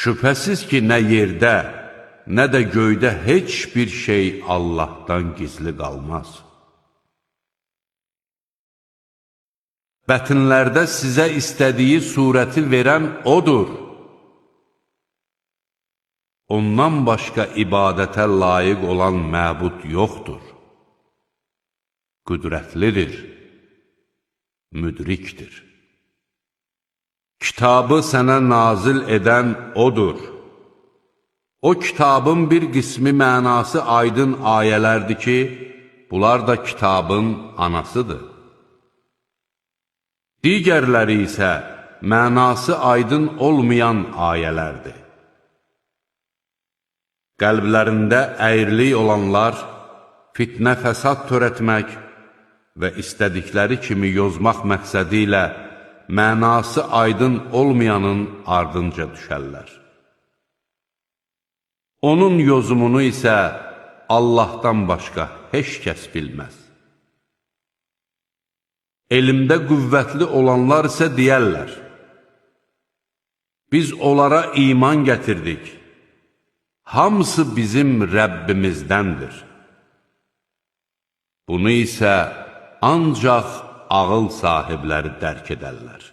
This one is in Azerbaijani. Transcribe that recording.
Şübhəsiz ki, nə yerdə, nə də göydə heç bir şey Allahdan gizli qalmaz. Bətinlərdə sizə istədiyi surəti verən O'dur. Ondan başqa ibadətə layiq olan məbud yoxdur. Qüdrətlidir, müdrikdir. Kitabı sənə nazil edən O'dur. O kitabın bir qismi mənası aydın ayələrdir ki, bunlar da kitabın anasıdır. Digərləri isə mənası aydın olmayan ayələrdir. Qəlblərində əyrilik olanlar fitnə fəsad törətmək və istədikləri kimi yozmaq məqsədi ilə mənası aydın olmayanın ardınca düşərlər. Onun yozumunu isə Allahdan başqa heç kəs bilməz. Elmdə qüvvətli olanlar isə deyərlər, biz onlara iman gətirdik, hamısı bizim Rəbbimizdəndir. Bunu isə ancaq ağıl sahibləri dərk edərlər.